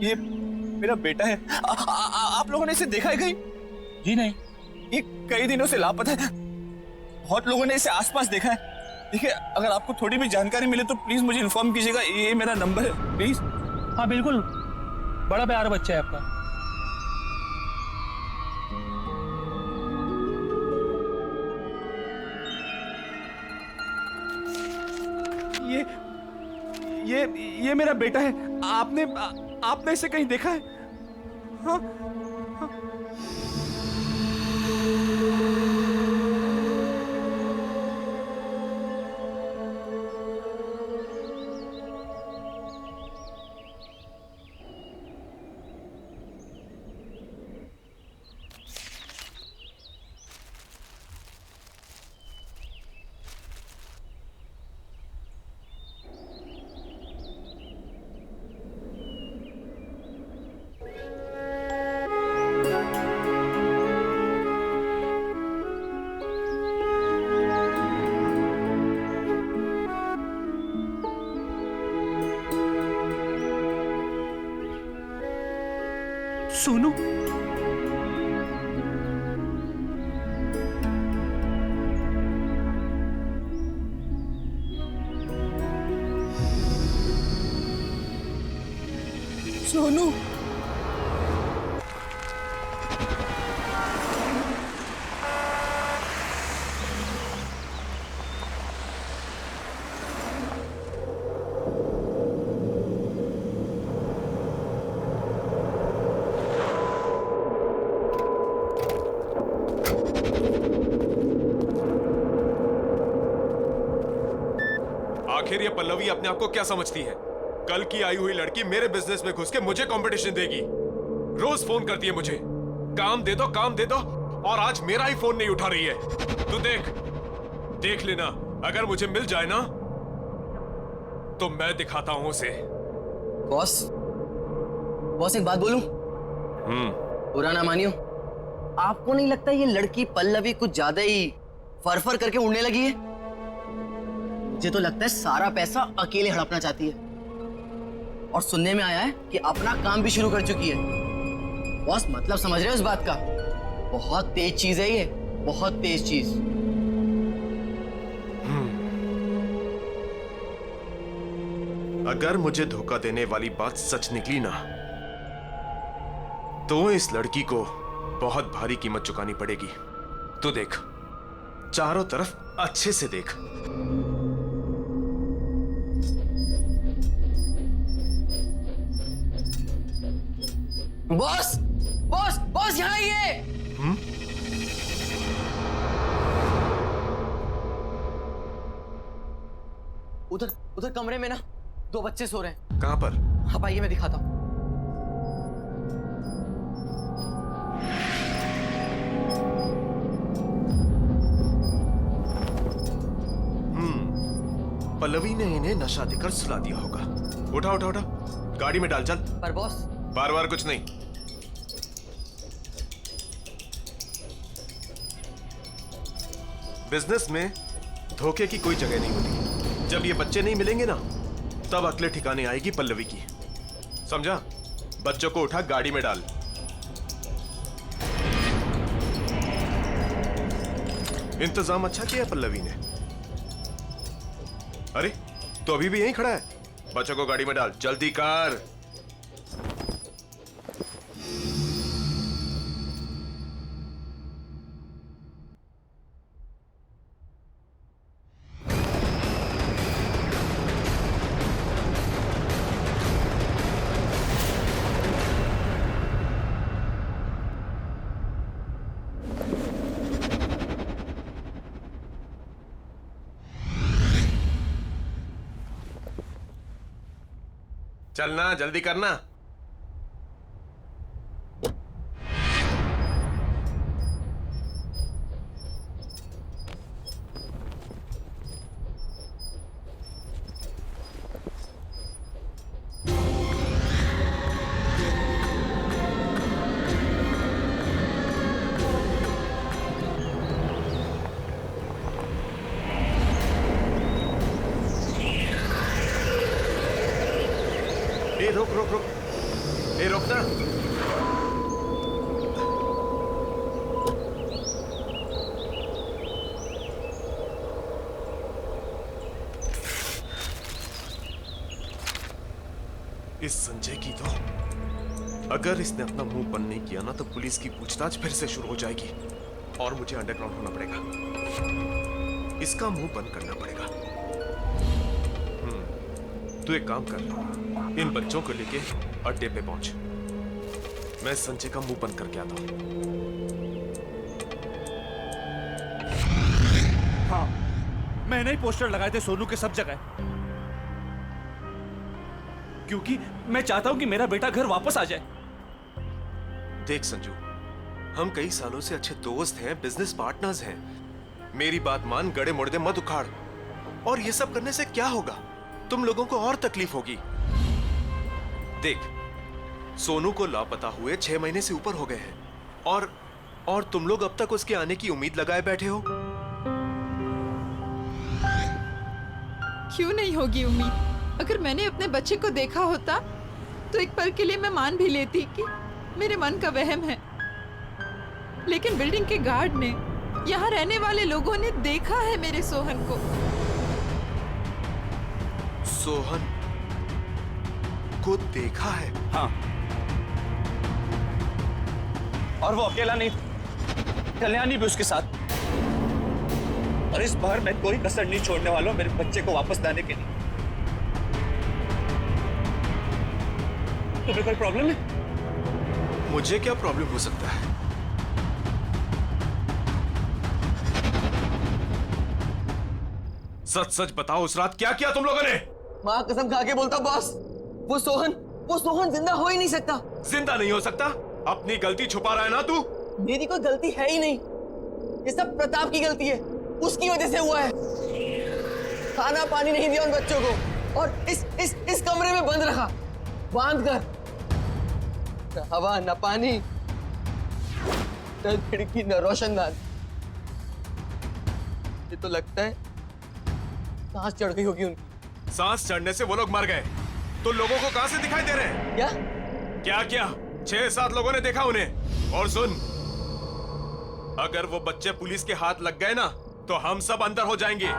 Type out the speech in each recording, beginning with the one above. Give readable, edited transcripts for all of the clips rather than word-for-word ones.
ये मेरा बेटा है। आप लोगों ने इसे देखा है कहीं? जी नहीं। ये कई दिनों से लापता है। बहुत लोगों ने इसे आसपास देखा है। देखिए, अगर आपको थोड़ी भी जानकारी मिले तो प्लीज मुझे इन्फॉर्म कीजिएगा। ये मेरा नंबर है, प्लीज। हाँ बिल्कुल, बड़ा प्यारा बच्चा है आपका। ये मेरा बेटा है। आपने इसे कहीं देखा है? हाँ? सोनू, सोनू, आखिर ये पल्लवी अपने आप को क्या समझती है? कल की आई हुई लड़की मेरे बिजनेस में घुस के मुझे कंपटीशन देगी। रोज फोन करती है मुझे, काम दे दो काम दे दो, और आज मेरा ही फोन नहीं उठा रही है। तू देख लेना, अगर मुझे मिल जाए ना तो मैं दिखाता हूं उसे। बॉस एक बात बोलूं? बुरा ना मानियो, आपको नहीं लगता ये लड़की पल्लवी कुछ ज्यादा ही फर करके उड़ने लगी है? मुझे तो लगता है सारा पैसा अकेले हड़पना चाहती है, और सुनने में आया है कि अपना काम भी शुरू कर चुकी है। बॉस मतलब समझ रहे हो इस बात का? बहुत तेज चीज है ये, बहुत तेज चीज। अगर मुझे धोखा देने वाली बात सच निकली ना तो इस लड़की को बहुत भारी कीमत चुकानी पड़ेगी। तू देख, चारों तरफ अच्छे से देख। बॉस बॉस बॉस यहाँ ये। उधर उधर कमरे में ना 2 बच्चे सो रहे हैं। कहां पर? आप आइए, मैं दिखाता हूं। पल्लवी ने इन्हें नशा देकर सुला दिया होगा। उठा उठा उठा, गाड़ी में डाल, चल। पर बॉस, बार बार कुछ नहीं। बिजनेस में धोखे की कोई जगह नहीं होती। जब ये बच्चे नहीं मिलेंगे ना, तब अगले ठिकाने आएगी पल्लवी की। समझा? बच्चों को उठा, गाड़ी में डाल। इंतजाम अच्छा किया पल्लवी ने। अरे, तो अभी भी यहीं खड़ा है? बच्चों को गाड़ी में डाल, जल्दी कर। चलना, जल्दी करना। रुक रुक रुक। ए रुकना। इस संजय की तो अगर इसने अपना मुंह बंद नहीं किया ना तो पुलिस की पूछताछ फिर से शुरू हो जाएगी और मुझे अंडरग्राउंड होना पड़ेगा। इसका मुंह बंद करना पड़ेगा। तू एक काम कर, इन बच्चों को लेके अड्डे पे पहुंच। मैं संजय का मुंह बंद करके आता हूं। हाँ, मैंने ही पोस्टर लगाए थे सोनू के सब जगह, क्योंकि मैं चाहता हूं कि मेरा बेटा घर वापस आ जाए। देख संजू, हम कई सालों से अच्छे दोस्त हैं, बिजनेस पार्टनर्स हैं। मेरी बात मान, गड़े मुड़दे मत उखाड़। और ये सब करने से क्या होगा? तुम लोगों को और तकलीफ होगी। देख, सोनू को लापता हुए 6 महीने से ऊपर हो गए हैं और तुम लोग अब तक उसके आने की उम्मीद लगाए बैठे हो। क्यों नहीं होगी उम्मीद? अगर मैंने अपने बच्चे को देखा होता तो एक पल के लिए मैं मान भी लेती कि मेरे मन का वहम है। लेकिन बिल्डिंग के गार्ड ने, यहाँ रहने वाले लोगों ने देखा है मेरे सोहन को। सोहन को देखा है? हाँ, और वो अकेला नहीं, कल्याणी भी उसके साथ। और इस बार मैं कोई कसर नहीं छोड़ने वाला हूं मेरे बच्चे को वापस लाने के लिए। तुम्हें कोई प्रॉब्लम है? मुझे क्या प्रॉब्लम हो सकता है? सच सच बताओ, उस रात क्या किया तुम लोगों ने? माँ कसम खा के बोलता बॉस, वो सोहन जिंदा हो ही नहीं सकता। जिंदा नहीं हो सकता? अपनी गलती छुपा रहा है ना तू? मेरी कोई गलती है ही नहीं, ये सब प्रताप की गलती है। उसकी वजह से हुआ है। खाना पानी नहीं दिया उन बच्चों को और इस कमरे में बंद रखा, बांध कर। न हवा न पानी, न खिड़की न रोशनदान। ये तो लगता है सांस चढ़ गई होगी उनकी। सांस चढ़ने से वो लोग मर गए तो लोगों को कहां से दिखाई दे रहे हैं? क्या 6-7 लोगों ने देखा उन्हें। और सुन, अगर वो बच्चे पुलिस के हाथ लग गए ना तो हम सब अंदर हो जाएंगे।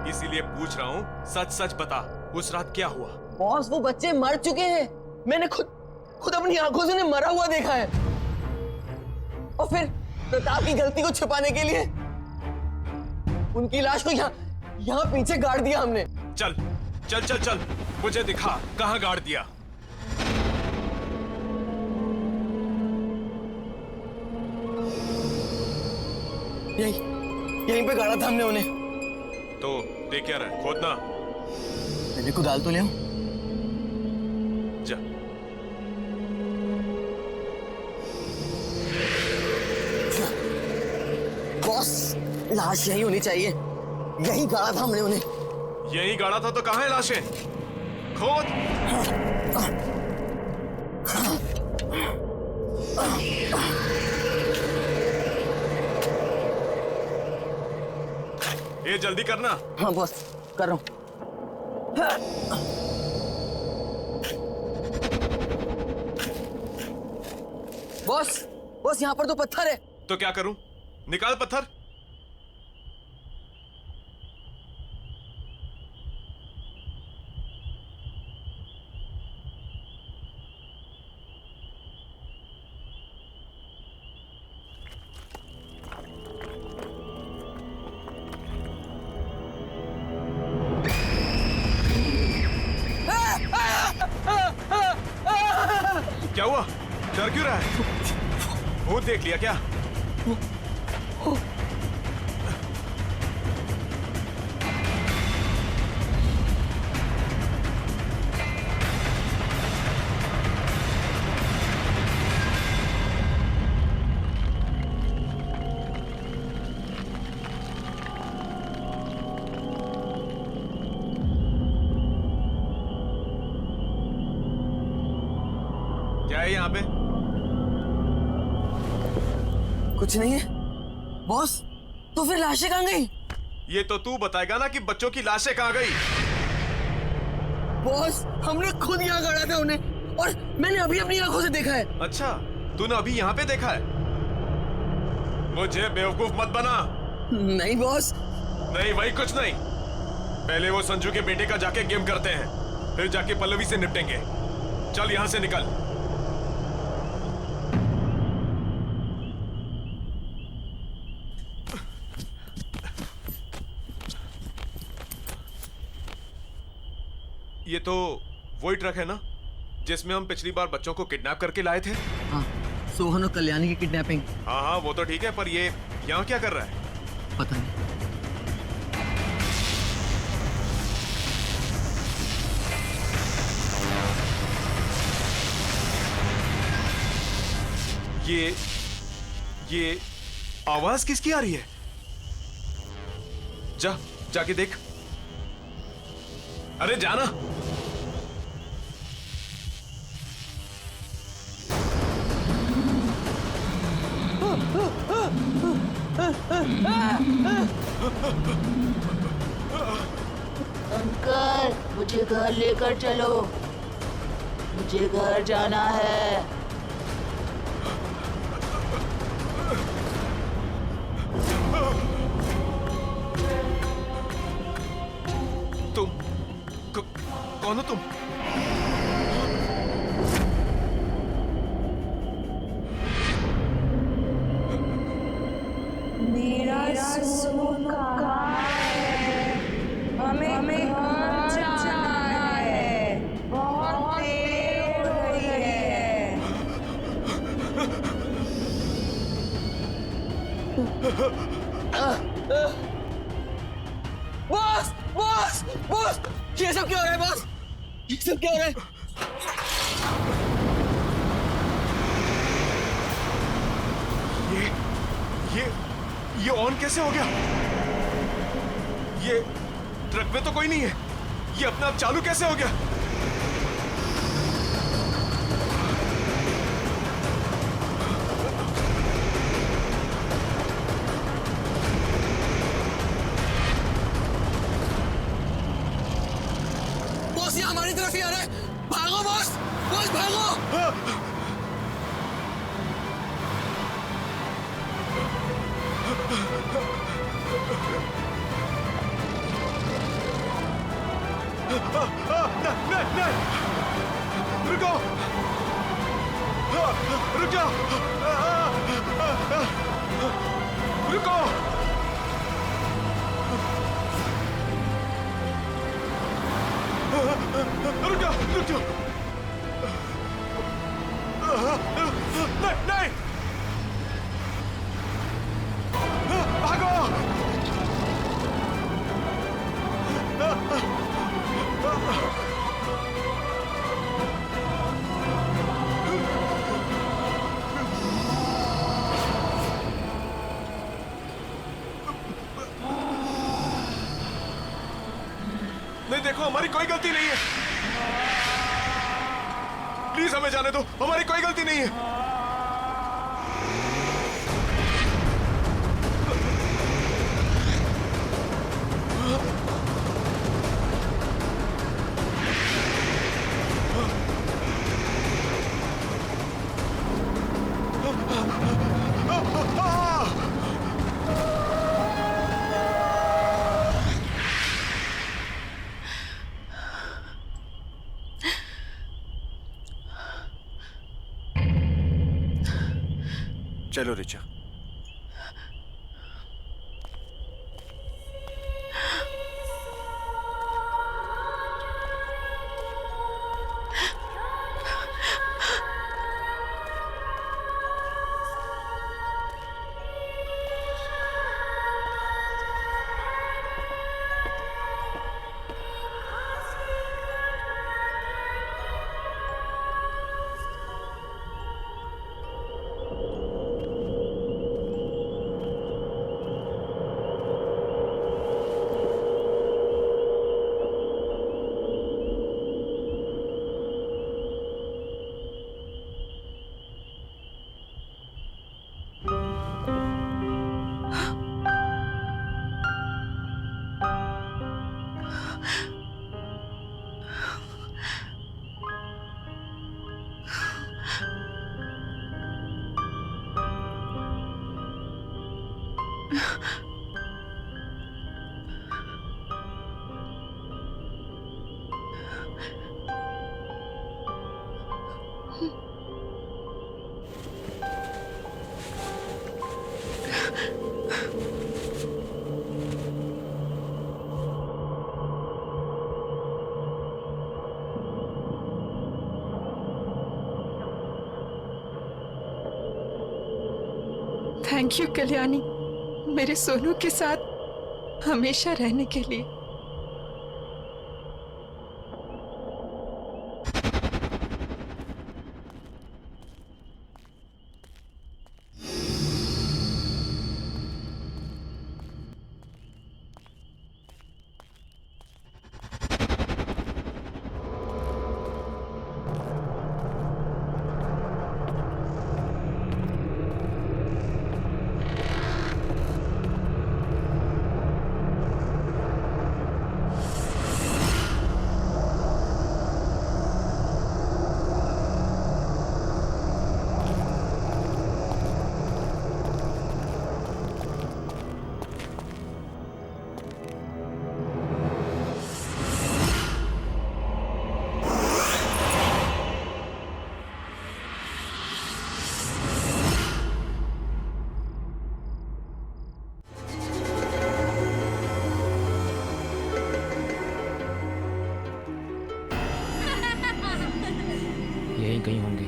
इसीलिए पूछ रहा हूं, सच सच बता, उस रात क्या हुआ? बॉस, वो बच्चे मर चुके हैं। मैंने खुद अपनी आंखों से उन्हें मरा हुआ देखा है। और फिर प्रताप की गलती को छुपाने के लिए उनकी लाश को यहाँ पीछे गाड़ दिया हमने। चल चल चल चल, मुझे दिखा कहां गाड़ दिया। यहीं पे गाड़ा था हमने उन्हें। तो देख क्या रहा है? खोदना। मैंने कुदाल तो ले आऊं। जा। बॉस, लाश यहीं होनी चाहिए। यहीं गाड़ा था हमने उन्हें। यही गाड़ा था तो कहां है लाशें? खोद। ये जल्दी करना। हाँ बॉस, कर रहा हूं। बॉस यहाँ पर तो पत्थर है। तो क्या करूं? निकाल पत्थर। क्या हुआ? डर क्यों रहा है? भूत देख लिया क्या? क्या है यहाँ पे? कुछ नहीं है बॉस। तो फिर लाशें कहाँ गई? ये तो तू बताएगा ना कि बच्चों की लाशें कहाँ गई। बॉस, हमने खुद यहाँ गाड़ा था उन्हें और मैंने अभी अपनी आंखों से देखा है। अच्छा, तूने अभी यहाँ पे देखा है? मुझे बेवकूफ मत बना। नहीं बॉस। नहीं, वही कुछ नहीं। पहले वो संजू के बेटे का जाके गेम करते हैं, फिर जाके पल्लवी से निपटेंगे। चल यहां से निकल। ये तो वही ट्रक है ना जिसमें हम पिछली बार बच्चों को किडनैप करके लाए थे? हाँ, सोहन और कल्याणी की किडनैपिंग। हाँ हाँ, वो तो ठीक है, पर ये यहाँ क्या कर रहा है? पता नहीं। ये आवाज किसकी आ रही है? जाके देख। अरे जाना। अंकल, मुझे घर लेकर चलो, मुझे घर जाना है। तुम कौन हो तुम? मेरा सोनू कहाँ है? हमें घर जाना है, बहुत देर हो रही है। बॉस बॉस बॉस, ये सब क्या हो रहा है बॉस? ये सब क्या हो रहा है? ये ऑन कैसे हो गया? ये ट्रक में तो कोई नहीं है, ये अपने आप चालू कैसे हो गया? बॉस, ये हमारी तरफ ही आ रहा है। भागो बॉस, बॉस भागो। नहीं, रुको, रुक जाओ, रुको। रुक जाओ। नहीं, भागो। नहीं, देखो, हमारी कोई गलती नहीं है। प्लीज हमें जाने दो, हमारी कोई गलती नहीं है। चलो रिचा। थैंक यू कल्याणी, मेरे सोनू के साथ हमेशा रहने के लिए। यहीं कहीं होंगे।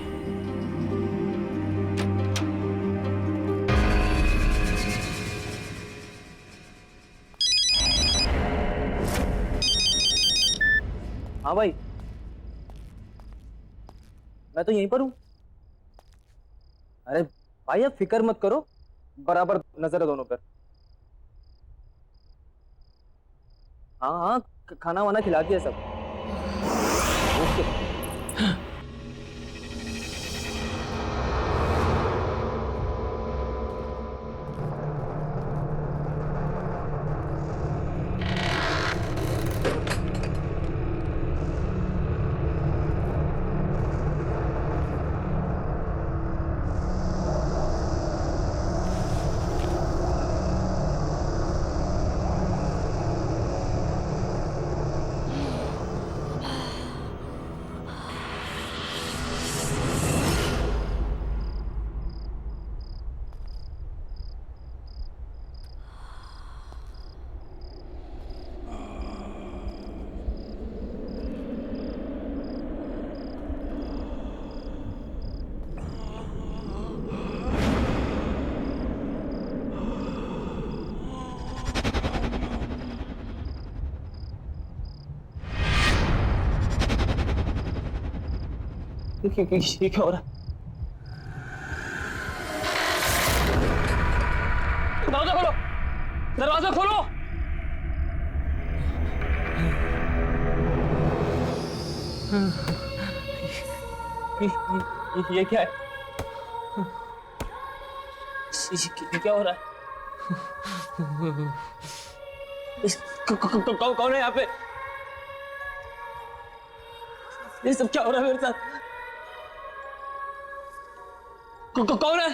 हाँ भाई, मैं तो यहीं पर हूँ। अरे भाई आप फिक्र मत करो, बराबर नजर है दोनों पर। हाँ हाँ, खाना वाना खिला दिया सब। ओके। ये क्या हो रहा है? दरवाजा खोलो, दरवाजा खोलो। ये क्या है? ये क्या हो रहा है? कौन है यहाँ पे? ये सब क्या हो रहा है मेरे साथ? कौन है?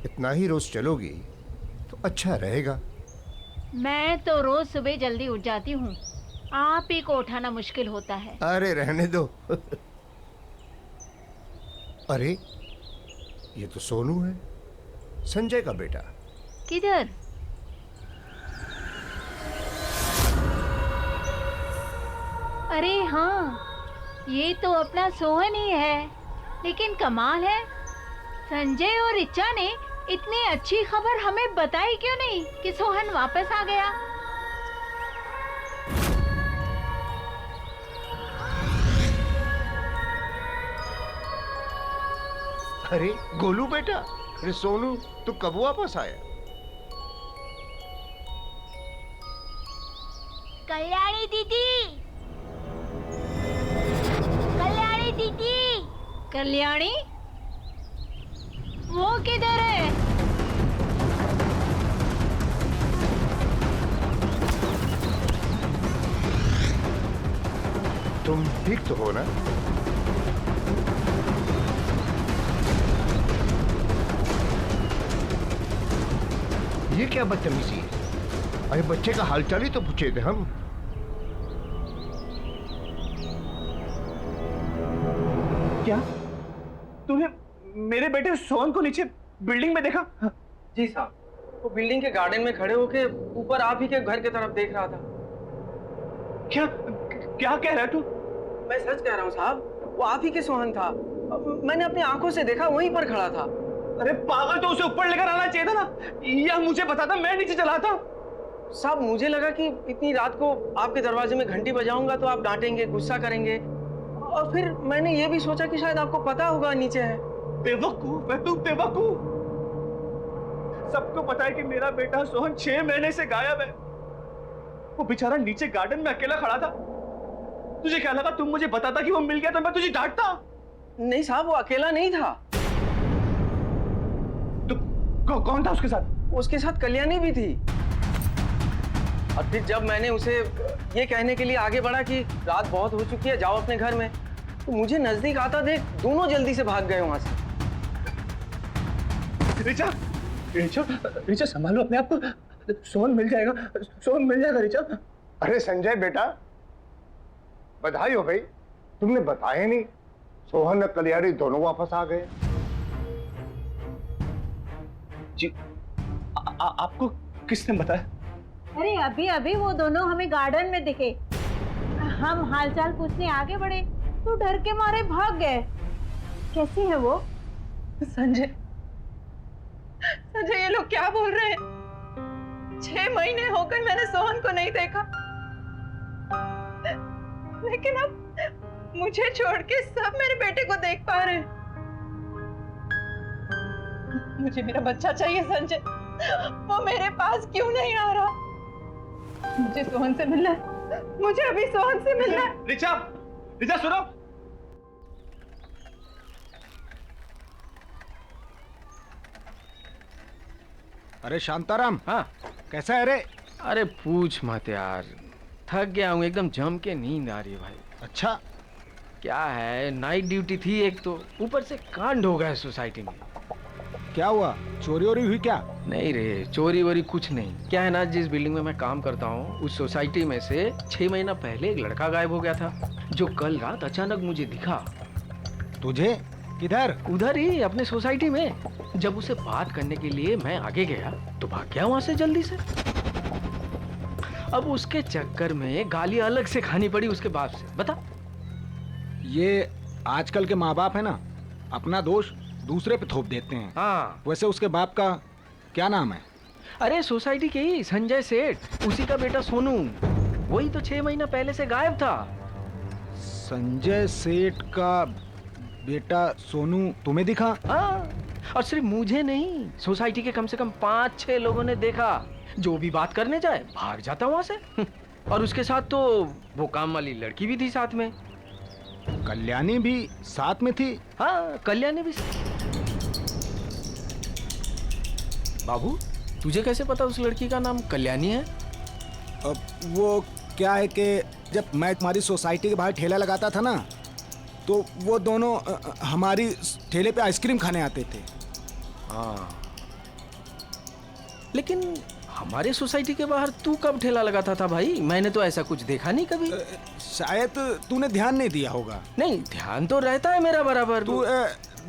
इतना ही रोज चलोगी तो अच्छा रहेगा। मैं तो रोज सुबह जल्दी उठ जाती हूँ, आप ही को उठाना मुश्किल होता है। अरे रहने दो। अरे ये तो सोनू है, संजय का बेटा। किधर? अरे हाँ, ये तो अपना सोहन ही है। लेकिन कमाल है, संजय और रिचा ने इतनी अच्छी खबर हमें बताई क्यों नहीं कि सोहन वापस आ गया। अरे गोलू बेटा, अरे सोनू तू कब वापस आया? कल्याणी दीदी, कल्याणी दीदी, कल्याणी वो किधर है? तुम ठीक तो हो ना? ये क्या बदतमीजी है? अरे बच्चे का हालचाल ही तो पूछे थे हम। क्या तूने मेरे बेटे सोहन को नीचे बिल्डिंग में देखा? जी साहब, वो बिल्डिंग के गार्डन में खड़े होके ऊपर आप ही के घर की तरफ देख रहा था। क्या क्या कह रहा है तू? मैं सच कह रहा हूँ साहब, वो आप ही के सोहन था। मैंने अपनी आंखों से देखा, वहीं पर खड़ा था। अरे पागल, तो उसे ऊपर लेकर आना चाहिए था ना, या मुझे बताता, मैं नीचे चला था। साहब मुझे लगा कि इतनी रात को आपके दरवाजे में घंटी बजाऊंगा तो आप डांटेंगे, गुस्सा करेंगे, और फिर मैंने ये भी सोचा कि शायद आपको पता होगा नीचे है। बेवकूफ है तू, बेवकूफ। सबको पता है कि मेरा बेटा सोहन 6 महीने से गायब है। वो बेचारा नीचे गार्डन में अकेला खड़ा था। तुझे क्या लगा तुम मुझे बताता कि वो मिल गया तो मैं तुझे डांटता? नहीं साहब, वो अकेला नहीं था। तो कौन था उसके साथ? उसके साथ कल्याणी भी थी। और फिर जब मैंने उसे ये कहने के लिए आगे बढ़ा कि रात बहुत हो चुकी है, जाओ अपने घर में, तो मुझे नजदीक आता देख दोनों जल्दी से भाग गए वहां से। रिचा, रिचा, रिचा संभालो अपने आप को। सोहन मिल जाएगा, सोहन मिल जाएगा रिचा। अरे संजय बेटा, बधाई हो भाई, तुमने बताया नहीं। सोहन और कल्याणी दोनों वापस आ गए। जी, आपको किसने बताया? अरे अभी अभी वो दोनों हमें गार्डन में दिखे। हम हालचाल पूछने आगे बढ़े तो डर के मारे भाग गए। कैसी है वो? संजय, संजय ये लोग क्या बोल रहे हैं? 6 महीने हो गए मैंने सोहन को नहीं देखा, लेकिन अब मुझे छोड़ के सब मेरे बेटे को देख पा रहे हैं। मुझे मेरा बच्चा चाहिए संजय, वो मेरे पास क्यों नहीं आ रहा? मुझे सोहन से मिलना है, मुझे अभी सोहन से मिलना है। रिचा, रिचा सुनो। अरे शांताराम, हाँ कैसा है रे? अरे पूछ मत यार, थक गया हूँ, एकदम जम के नींद आ रही है भाई। अच्छा क्या है, नाइट ड्यूटी थी एक तो, ऊपर से कांड हो गया है सोसाइटी में। क्या हुआ, चोरी वोरी हुई क्या? नहीं रे, चोरी वोरी कुछ नहीं। क्या है ना, जिस बिल्डिंग में मैं काम करता हूँ उस सोसाइटी में से 6 महीना पहले एक लड़का गायब हो गया था, जो कल रात अचानक मुझे दिखा। तुझे? किधर? उधर ही, अपने सोसाइटी में। जब उसे बात करने के लिए मैं आगे गया तो भाग गया वहां से जल्दी से। अब उसके चक्कर में गाली अलग से खानी पड़ी उसके बाप से। बता। ये आजकल के माँ बाप है ना, अपना दोष दूसरे पे थोप देते हैं। हाँ। वैसे उसके बाप का क्या नाम है? अरे सोसाइटी के ही संजय सेठ, उसी का बेटा सोनू। वही तो 6 महीना पहले से गायब था। संजय सेठ का बेटा सोनू तुम्हें दिखा? हाँ, और सिर्फ मुझे नहीं, सोसाइटी के कम से कम 5-6 लोगों ने देखा। जो भी बात करने जाए भाग जाता वहां से। और उसके साथ तो वो काम वाली लड़की भी थी साथ में। कल्याणी भी साथ में थी? हाँ, कल्याणी भी। बाबू, तुझे कैसे पता उस लड़की का नाम कल्याणी है? वो क्या है कि जब मैं तुम्हारी सोसाइटी के बाहर ठेला लगाता था ना, तो वो दोनों हमारी ठेले पे आइसक्रीम खाने आते थे। हाँ, लेकिन हमारे सोसाइटी के बाहर तू कब ठेला लगाता था भाई? मैंने तो ऐसा कुछ देखा नहीं कभी। शायद तूने ध्यान नहीं दिया होगा। नहीं, ध्यान तो रहता है मेरा बराबर। तू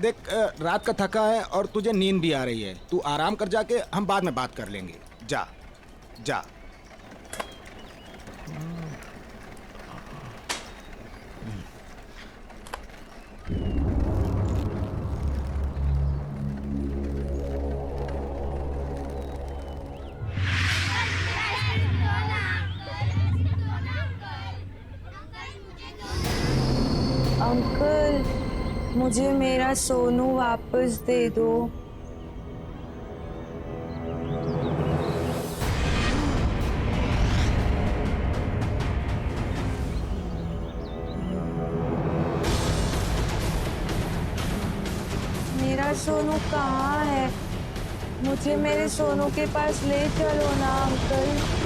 देख, रात का थका है और तुझे नींद भी आ रही है, तू आराम कर, जाके हम बाद में बात कर लेंगे। जा जा। अंकल, मुझे मेरा सोनू वापस दे दो। मेरा सोनू कहाँ है? मुझे मेरे सोनू के पास ले चलो ना अंकल।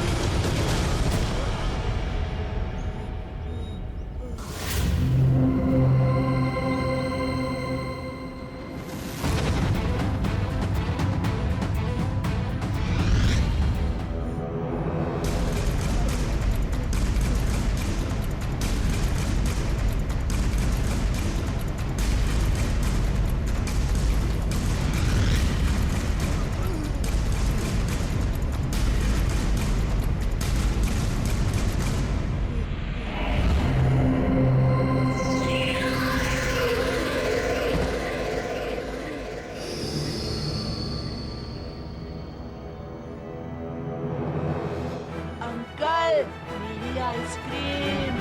मेरी आइसक्रीम।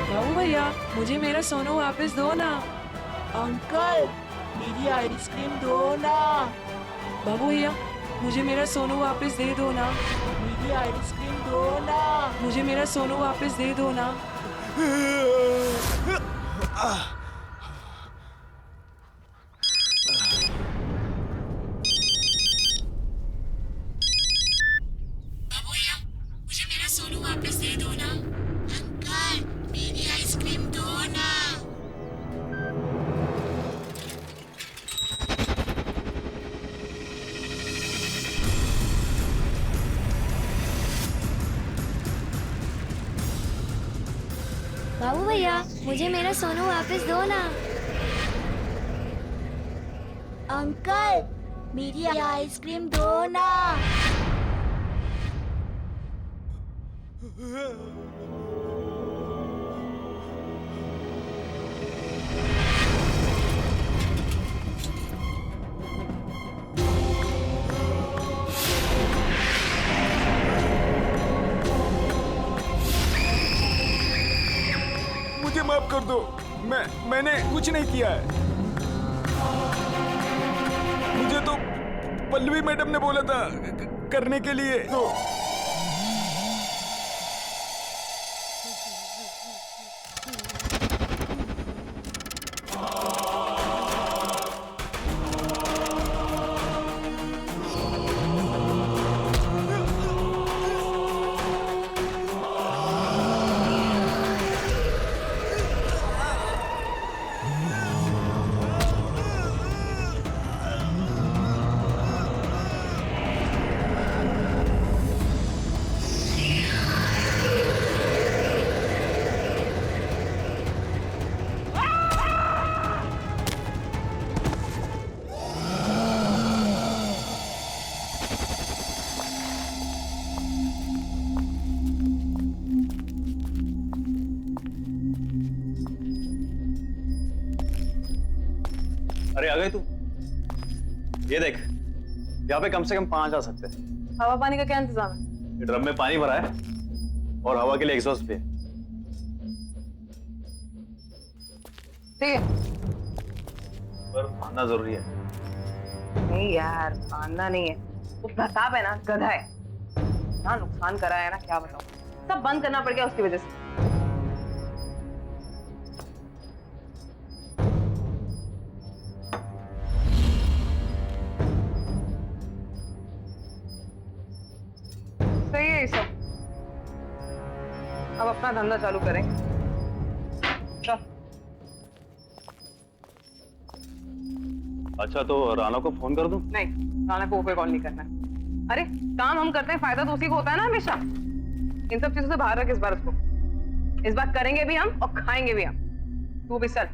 बाबू भैया मुझे मेरा सोनू वापस दो ना। अंकल मेरी आइसक्रीम दो ना। बाबू भैया मुझे मेरा सोनू वापस दे दो ना। मेरी आइसक्रीम दो ना। मुझे मेरा सोनू वापस दे दो ना। बाबू भैया मुझे मेरा सोनू वापस दे दो ना। अंकल मेरी आइसक्रीम दो ना। बाबू भैया मुझे मेरा सोनू वापस दो ना। अंकल मेरी आइसक्रीम दो ना। मुझे माफ कर दो, मैंने कुछ नहीं किया है। मुझे तो पल्लवी मैडम ने बोला था करने के लिए। तो अरे आ गए तू? ये देख, यहाँ पे कम से कम 5 आ सकते हैं। हवा पानी का क्या इंतजाम है? ये ड्रम में पानी भरा है और हवा के लिए एग्जॉस्ट भी है। ठीक है। पर आना जरूरी है। नहीं यार मानना नहीं है, वो प्रताप है ना, गधा है ना, नुकसान करा है ना, क्या बताऊं। सब बंद करना पड़ गया उसकी वजह से। सही है ये सब। अब अपना धंधा चालू करें। चल। अच्छा तो राना को फोन कर दूं? नहीं, राना को कोई कॉल नहीं करना है। अरे काम हम करते हैं, फायदा तो उसी को होता है ना हमेशा। इन सब चीजों से बाहर रख इस बार उसको। इस बार करेंगे भी हम और खाएंगे भी हम। तू भी चल।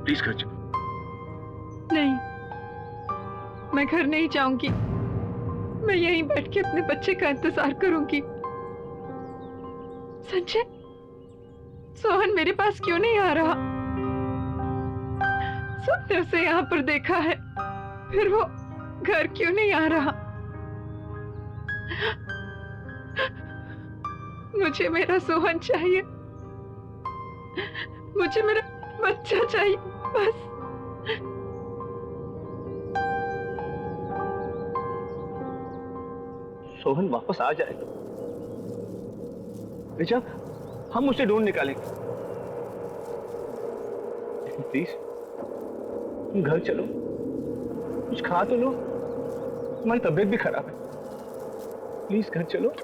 प्लीज कर चुप। नहीं, मैं घर नहीं जाऊंगी। मैं यहीं बैठ के अपने बच्चे का इंतजार करूंगी। संजय, सोहन मेरे पास क्यों नहीं आ रहा? सबने उसे यहाँ पर देखा है, फिर वो घर क्यों नहीं आ रहा? मुझे मेरा सोहन चाहिए, मुझे मेरा बच्चा चाहिए बस। सोहन वापस आ जाए रिचा, हम उसे ढूंढ निकालेंगे। लेकिन प्लीज तुम घर चलो, कुछ खा तो लो, तुम्हारी तबीयत भी खराब है। प्लीज घर चलो।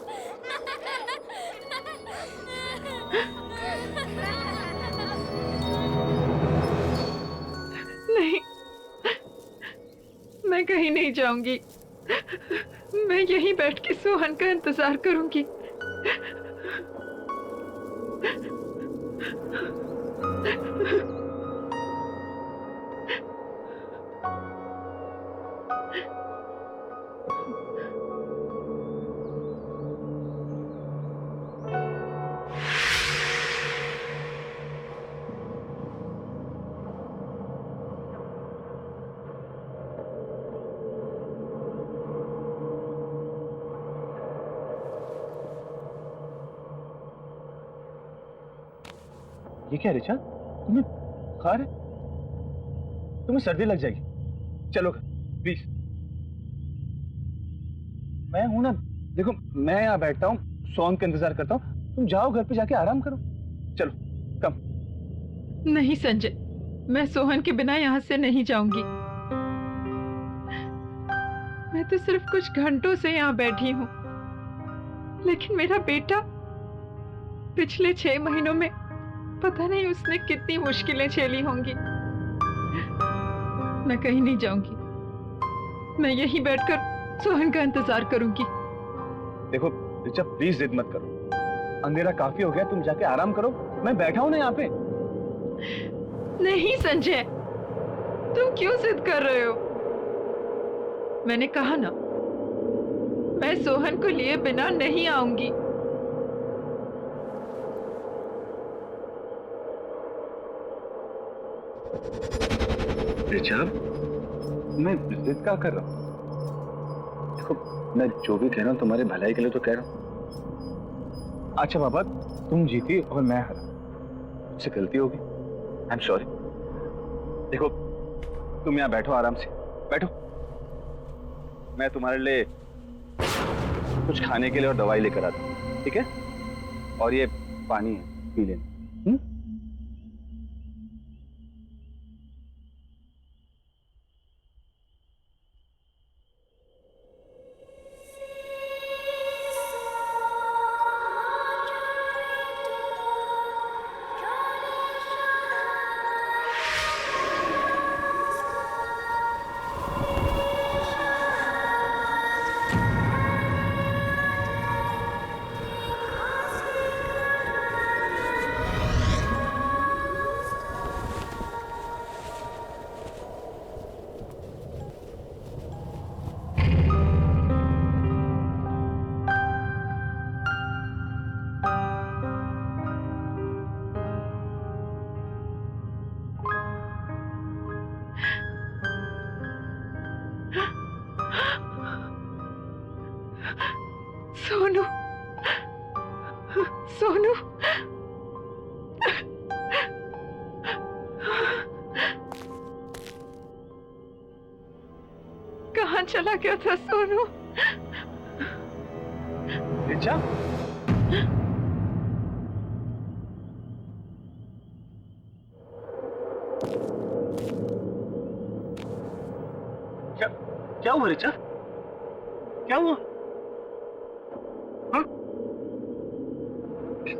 नहीं, मैं कहीं नहीं जाऊंगी। मैं यहीं बैठ के सोहन का इंतजार करूंगी। ये क्या रिचा, तुम्हें बुखार है? तुम्हें सर्दी लग जाएगी, चलो प्लीज। मैं हूं ना, देखो मैं यहाँ बैठता हूँ, सोहन का इंतजार करता हूँ, तुम जाओ घर पे जाके आराम करो, चलो कम। नहीं संजय, मैं सोहन के बिना यहाँ से नहीं जाऊंगी। मैं तो सिर्फ कुछ घंटों से यहाँ बैठी हूँ, लेकिन मेरा बेटा पिछले 6 महीनों में पता नहीं उसने कितनी मुश्किलें झेली होंगी। मैं कहीं नहीं जाऊंगी, मैं यहीं बैठकर सोहन का इंतजार करूंगी। देखो रिचा प्लीज जिद मत करो, अंधेरा काफी हो गया, तुम जाके आराम करो, मैं बैठा हूं ना यहाँ पे। नहीं संजय, तुम क्यों जिद कर रहे हो? मैंने कहा ना, मैं सोहन को लिए बिना नहीं आऊंगी। रिचा, मैं जिद क्या कर रहा हूँ? देखो मैं जो भी कह रहा हूँ तुम्हारे भलाई के लिए तो कह रहा हूँ। अच्छा बाबा, तुम जीती और मैं हारा, मुझसे गलती होगी, आई एम सॉरी। देखो तुम यहाँ बैठो, आराम से बैठो, मैं तुम्हारे लिए कुछ खाने के लिए और दवाई लेकर आता हूँ, ठीक है? और ये पानी है, पी लेना। सोनू, सोनू, कहाँ चला गया था सोनू? रिचा, क्या क्या हुआ रिचा? क्या हुआ? हाँ?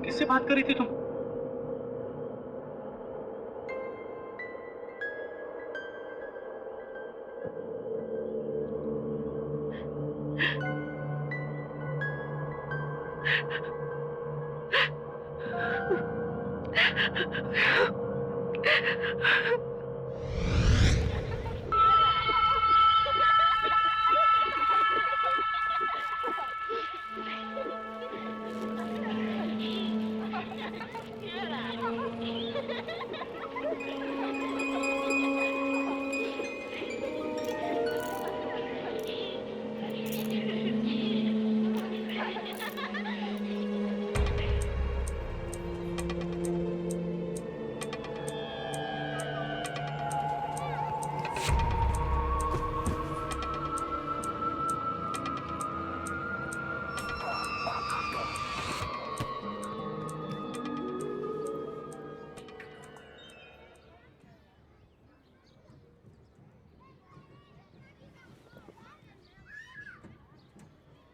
किससे बात कर रही थी तुम?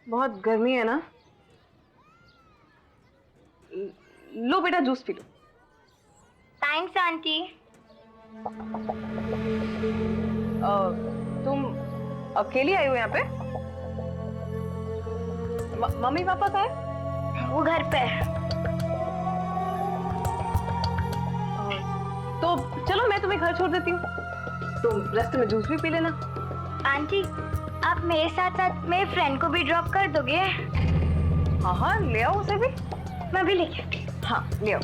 बहुत गर्मी है ना? लो बेटा, जूस पी लो। Thanks aunty. तुम अकेली आई हो यहाँ पे? मम्मी पापा कहाँ है? वो घर पे है। तो चलो मैं तुम्हें घर छोड़ देती हूँ, तुम रास्ते में जूस भी पी लेना। आंटी, आप मेरे साथ साथ मेरे फ्रेंड को भी ड्रॉप कर दोगे? हाँ हाँ, ले आओ उसे भी। मैं भी लेके आती हूँ। हाँ ले आओ।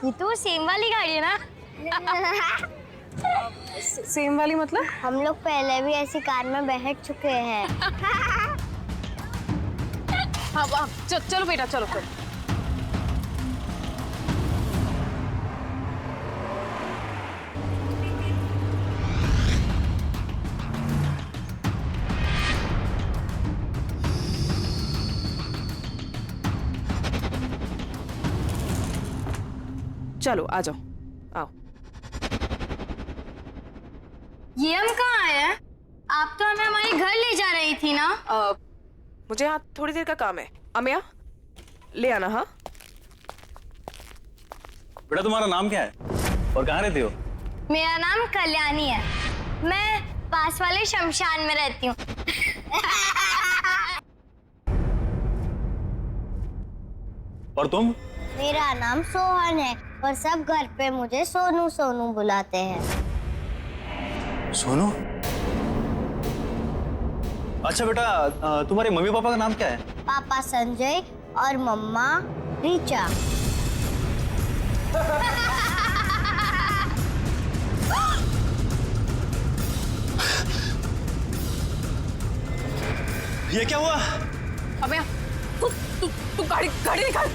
ये तो सेम वाली गाड़ी है ना? सेम वाली मतलब? हम लोग पहले भी ऐसी कार में बैठ चुके हैं। हाँ चलो बेटा चलो चलो। चलो आ जाओ, आओ। ये हम कहाँ आए हैं? आप तो हमें हमारे घर ले जा रही थी ना? मुझे यहाँ थोड़ी देर का काम है। अमिया ले आना। हाँ बेटा तुम्हारा नाम क्या है और कहाँ रहती हो? मेरा नाम कल्याणी है, मैं पास वाले शमशान में रहती हूँ। और तुम? मेरा नाम सोहन है और सब घर पे मुझे सोनू सोनू बुलाते हैं। सोनू? अच्छा बेटा, तुम्हारे मम्मी पापा का नाम क्या है? पापा संजय और मम्मा रीचा। ये क्या हुआ? अमिया तू गाड़ी निकाल।